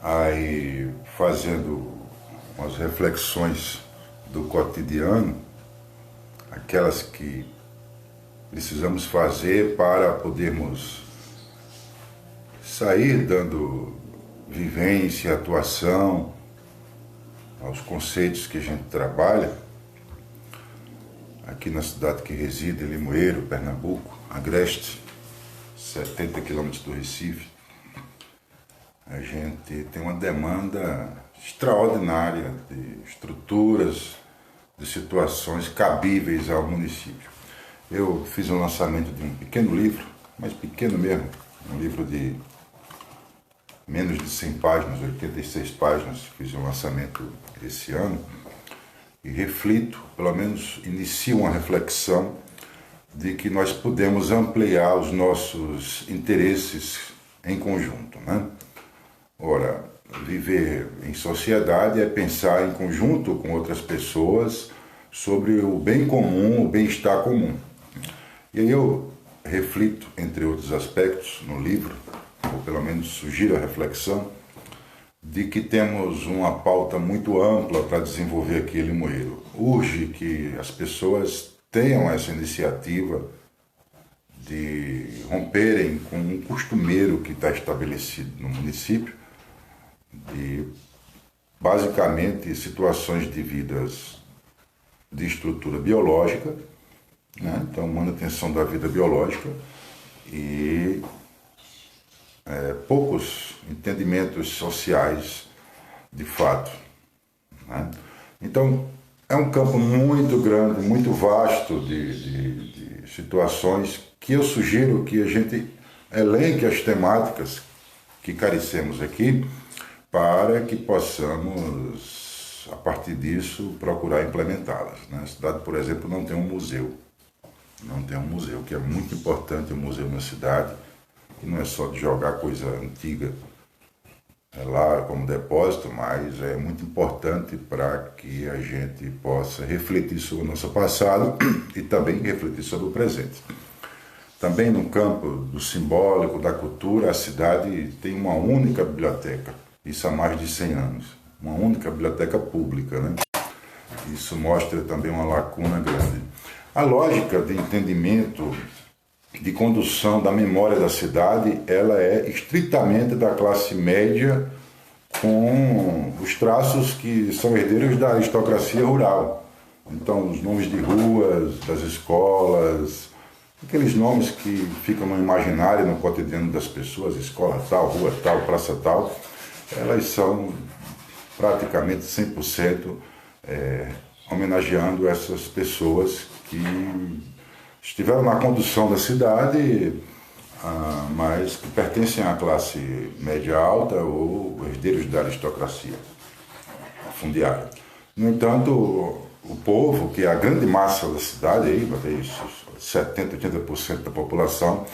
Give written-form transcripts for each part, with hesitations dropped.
aí fazendo umas reflexões do cotidiano, aquelas que precisamos fazer para podermos sair dando vivência, atuação aos conceitos que a gente trabalha. Aqui na cidade que reside, Limoeiro, Pernambuco, Agreste, 70 quilômetros do Recife, a gente tem uma demanda extraordinária de estruturas, de situações cabíveis ao município. Eu fiz um lançamento de um pequeno livro, mas pequeno mesmo, um livro de menos de 100 páginas, 86 páginas, fiz um lançamento esse ano, e reflito, pelo menos inicio uma reflexão de que nós podemos ampliar os nossos interesses em conjunto, né? Ora, viver em sociedade é pensar em conjunto com outras pessoas sobre o bem comum, o bem-estar comum. E aí eu reflito, entre outros aspectos, no livro, ou pelo menos sugiro a reflexão, de que temos uma pauta muito ampla para desenvolver aqui em Limoeiro. Urge que as pessoas tenham essa iniciativa de romperem com um costumeiro que está estabelecido no município, de basicamente situações de vidas de estrutura biológica, né? Então manutenção da vida biológica e poucos entendimentos sociais de fato, né? Então é um campo muito grande, muito vasto de situações que eu sugiro que a gente elenque as temáticas que carecemos aqui para que possamos, a partir disso, procurar implementá-las, né? A cidade, por exemplo, não tem um museu. Não tem um museu, que é muito importante, um museu na cidade, que não é só de jogar coisa antiga lá como depósito, mas é muito importante para que a gente possa refletir sobre o nosso passado e também refletir sobre o presente. Também no campo do simbólico, da cultura, a cidade tem uma única biblioteca, isso há mais de 100 anos, uma única biblioteca pública, né? Isso mostra também uma lacuna grande. A lógica de entendimento, de condução da memória da cidade, ela é estritamente da classe média, com os traços que são herdeiros da aristocracia rural. Então, os nomes de ruas, das escolas, aqueles nomes que ficam no imaginário, no cotidiano das pessoas, escola tal, rua tal, praça tal, elas são praticamente 100% homenageando essas pessoas que estiveram na condução da cidade, mas que pertencem à classe média alta ou herdeiros da aristocracia fundiária. No entanto, o povo, que é a grande massa da cidade, aí, 70%, 80% da população,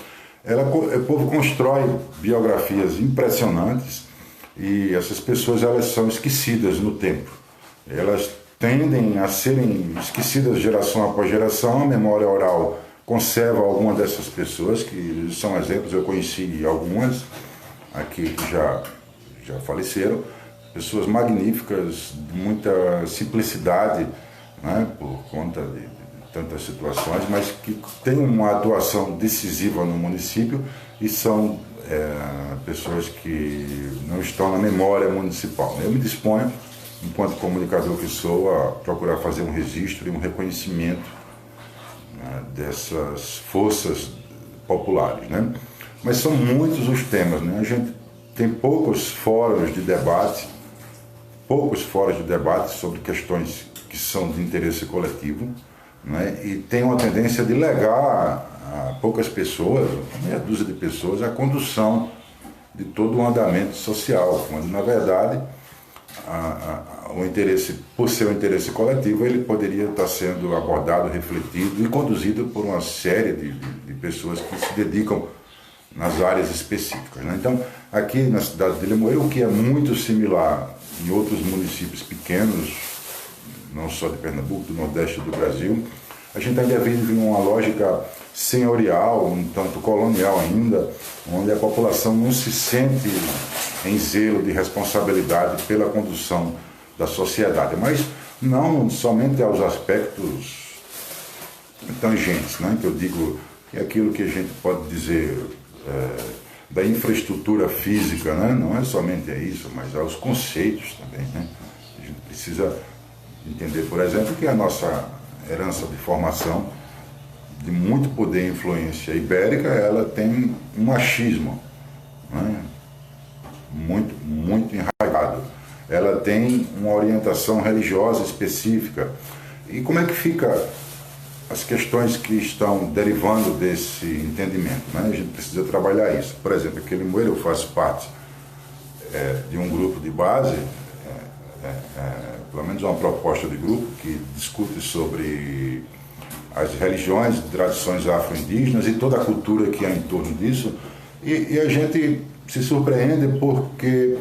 o povo constrói biografias impressionantes e essas pessoas elas são esquecidas no tempo. Elas tendem a serem esquecidas geração após geração. A memória oral conserva algumas dessas pessoas, que são exemplos, eu conheci algumas aqui que já faleceram, pessoas magníficas, de muita simplicidade, né, por conta de tantas situações, mas que têm uma atuação decisiva no município e são pessoas que não estão na memória municipal. Eu me disponho, enquanto comunicador que sou, a procurar fazer um registro e um reconhecimento, né, dessas forças populares, né? Mas são muitos os temas, né? A gente tem poucos fóruns de debate sobre questões que são de interesse coletivo, né? E tem uma tendência de legar a poucas pessoas, meia dúzia de pessoas, a condução de todo o andamento social, quando na verdade o interesse, por ser um interesse coletivo, ele poderia estar sendo abordado, refletido e conduzido por uma série de pessoas que se dedicam nas áreas específicas, né? Então, aqui na cidade de Limoeiro, o que é muito similar em outros municípios pequenos, não só de Pernambuco, do Nordeste do Brasil, a gente ainda vive uma lógica senhorial, um tanto colonial ainda, onde a população não se sente em zelo de responsabilidade pela condução da sociedade, mas não somente aos aspectos tangentes, né, que eu digo que é aquilo que a gente pode dizer da infraestrutura física, né, não é somente isso, mas aos conceitos também, né. A gente precisa entender, por exemplo, que a nossa herança de formação de muito poder e influência ibérica, ela tem um machismo, né, muito enraizado. Ela tem uma orientação religiosa específica. E como é que fica as questões que estão derivando desse entendimento, né? A gente precisa trabalhar isso. Por exemplo, aqui em Limoeiro eu faço parte de um grupo de base, pelo menos uma proposta de grupo, que discute sobre as religiões, tradições afro-indígenas e toda a cultura que há em torno disso. E a gente se surpreende porque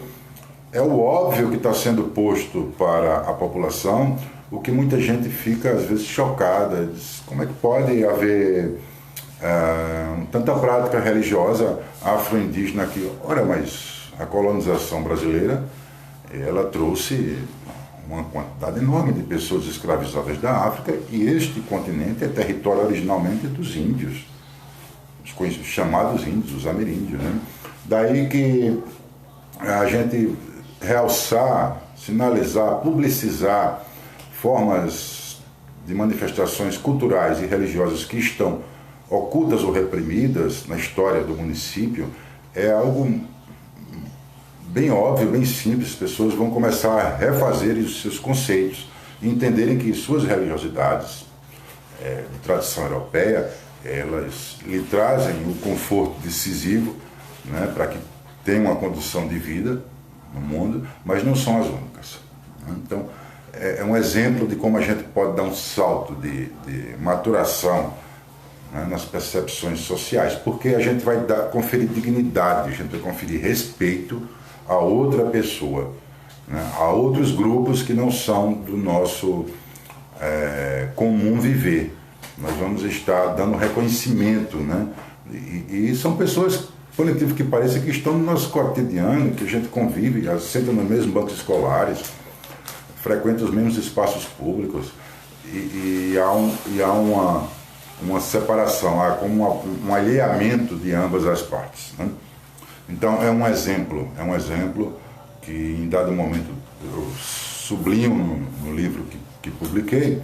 é o óbvio que está sendo posto para a população, o que muita gente fica às vezes chocada. Diz, como é que pode haver tanta prática religiosa afro-indígena aqui? Ora, mas a colonização brasileira, ela trouxe uma quantidade enorme de pessoas escravizadas da África, e este continente é território originalmente dos índios, os chamados índios, os ameríndios, né? Daí que a gente realçar, sinalizar, publicizar formas de manifestações culturais e religiosas que estão ocultas ou reprimidas na história do município é algo bem óbvio, bem simples. As pessoas vão começar a refazer os seus conceitos e entenderem que suas religiosidades de tradição europeia, elas lhe trazem o conforto decisivo, né, para que tenha uma condução de vida no mundo, mas não são as únicas. Então, é um exemplo de como a gente pode dar um salto de maturação, né, nas percepções sociais, porque a gente vai conferir dignidade, a gente vai conferir respeito a outra pessoa, né, a outros grupos que não são do nosso comum viver. Nós vamos estar dando reconhecimento, né, e são pessoas, por incrível que pareça, que estão no nosso cotidiano, que a gente convive, sentam nos mesmos bancos escolares, frequentam os mesmos espaços públicos, e há uma separação, há como um alheamento de ambas as partes, né? Então é um exemplo que em dado momento eu sublinho no livro que publiquei,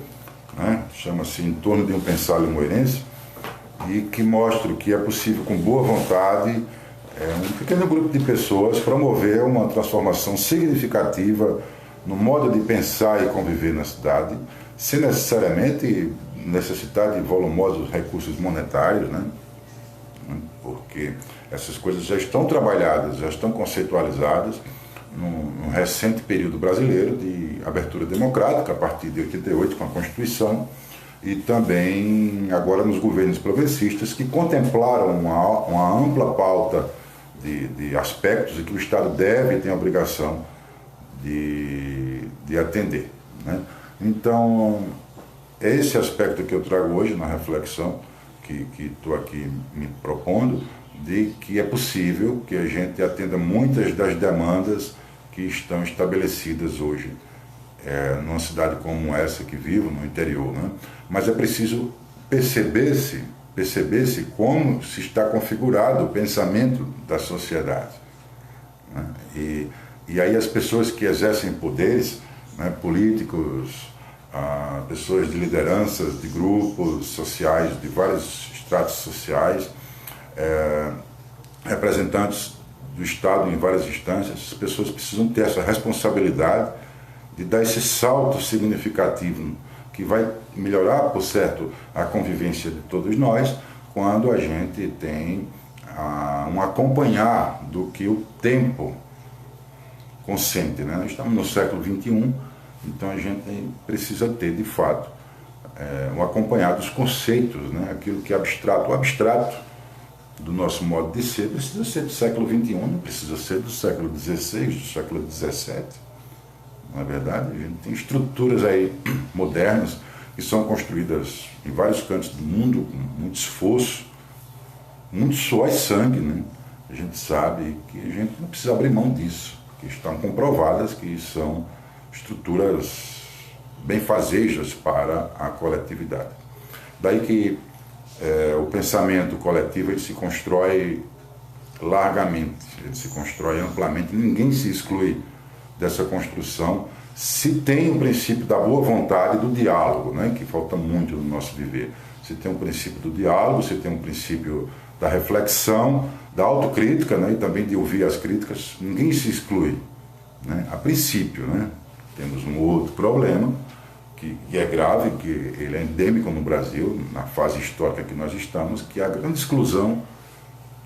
né? Chama-se Em Torno de um Pensar Limoeirense, e que mostra que é possível, com boa vontade, um pequeno grupo de pessoas promover uma transformação significativa no modo de pensar e conviver na cidade, sem necessariamente necessitar de volumosos recursos monetários, né? Porque essas coisas já estão trabalhadas, já estão conceitualizadas no recente período brasileiro de abertura democrática, a partir de 88, com a Constituição, e também agora nos governos progressistas, que contemplaram uma ampla pauta de aspectos e que o Estado deve e tem a obrigação de atender, né? Então, é esse aspecto que eu trago hoje na reflexão, que estou aqui me propondo, de que é possível que a gente atenda muitas das demandas que estão estabelecidas hoje numa cidade como essa que vivo, no interior, né? Mas é preciso perceber-se como se está configurado o pensamento da sociedade, né? E aí as pessoas que exercem poderes, né, políticos, pessoas de lideranças, de grupos sociais, de vários estratos sociais, representantes do Estado em várias instâncias, as pessoas precisam ter essa responsabilidade de dar esse salto significativo que vai melhorar, por certo, a convivência de todos nós, quando a gente tem um acompanhar do que o tempo consente, né? Nós estamos no século XXI, então a gente precisa ter, de fato, um acompanhar dos conceitos, né? Aquilo que é abstrato. O abstrato do nosso modo de ser precisa ser do século XXI, não precisa ser do século XVI, do século XVII. Na verdade, a gente tem estruturas aí modernas que são construídas em vários cantos do mundo, com muito esforço, muito suor e sangue, né? A gente sabe que a gente não precisa abrir mão disso, que estão comprovadas que são estruturas benfazejas para a coletividade. Daí que o pensamento coletivo ele se constrói largamente, ele se constrói amplamente, ninguém se exclui dessa construção se tem o princípio da boa vontade e do diálogo, né, que falta muito no nosso viver. Se tem um princípio do diálogo, se tem um princípio da reflexão, da autocrítica, né, e também de ouvir as críticas, ninguém se exclui, né, a princípio, né. Temos um outro problema, que é grave, que ele é endêmico no Brasil, na fase histórica que nós estamos, que é a grande exclusão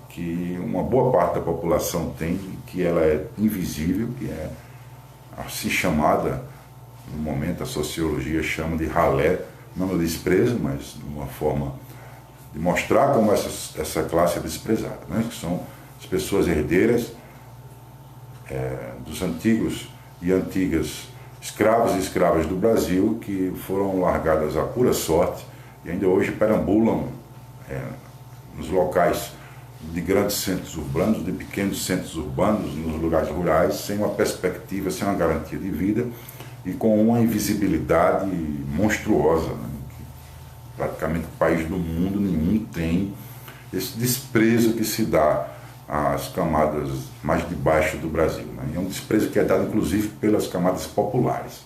que uma boa parte da população tem, que ela é invisível, que é assim chamada, no momento a sociologia chama de ralé, não no desprezo, mas de uma forma de mostrar como essa classe é desprezada, né? Que são as pessoas herdeiras dos antigos e antigas escravos e escravas do Brasil, que foram largadas à pura sorte e ainda hoje perambulam nos locais de grandes centros urbanos, de pequenos centros urbanos, nos lugares rurais, sem uma perspectiva, sem uma garantia de vida e com uma invisibilidade monstruosa, né? Que praticamente o país do mundo nenhum tem esse desprezo que se dá às camadas mais de baixo do Brasil, né? E é um desprezo que é dado inclusive pelas camadas populares.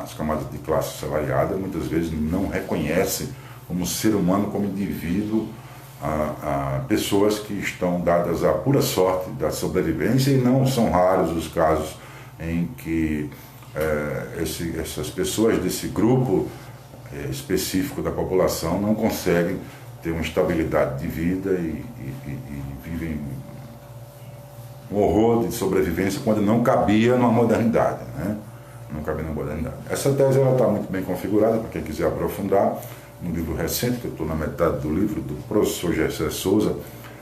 As camadas de classe assalariada muitas vezes não reconhecem como ser humano, como indivíduo, a pessoas que estão dadas à pura sorte da sobrevivência, e não são raros os casos em que essas pessoas desse grupo específico da população não conseguem ter uma estabilidade de vida e vivem um horror de sobrevivência quando não cabia na modernidade, né? Não cabia na modernidade. Essa tese está muito bem configurada para quem quiser aprofundar. Um livro recente, que eu estou na metade do livro, do professor Gessé Souza,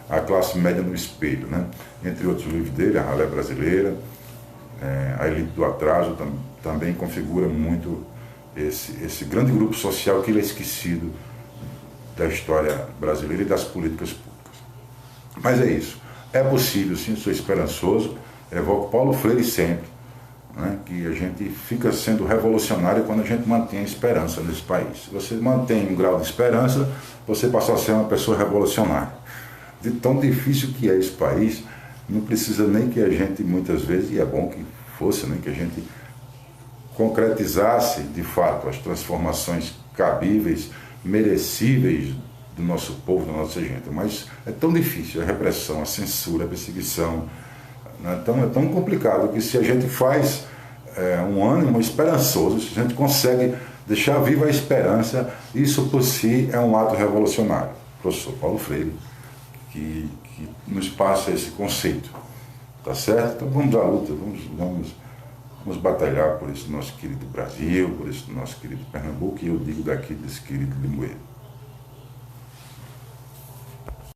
A Classe Média no Espelho, né? Entre outros livros dele, A Ralé Brasileira, A Elite do Atraso, também configura muito esse grande grupo social que ele é esquecido da história brasileira e das políticas públicas. Mas é isso. É possível, sim, sou esperançoso, evoco Paulo Freire sempre, né, que a gente fica sendo revolucionário quando a gente mantém a esperança nesse país. Se você mantém um grau de esperança, você passa a ser uma pessoa revolucionária. De tão difícil que é esse país, não precisa nem que a gente, muitas vezes, e é bom que fosse, né, que a gente concretizasse, de fato, as transformações cabíveis, merecíveis do nosso povo, da nossa gente. Mas é tão difícil a repressão, a censura, a perseguição. Então é tão complicado que se a gente faz um ânimo esperançoso, se a gente consegue deixar viva a esperança, isso por si é um ato revolucionário. O professor Paulo Freire, que nos passa esse conceito, tá certo? Então vamos à luta, vamos batalhar por esse nosso querido Brasil, por esse nosso querido Pernambuco, e eu digo daqui desse querido Limoeiro.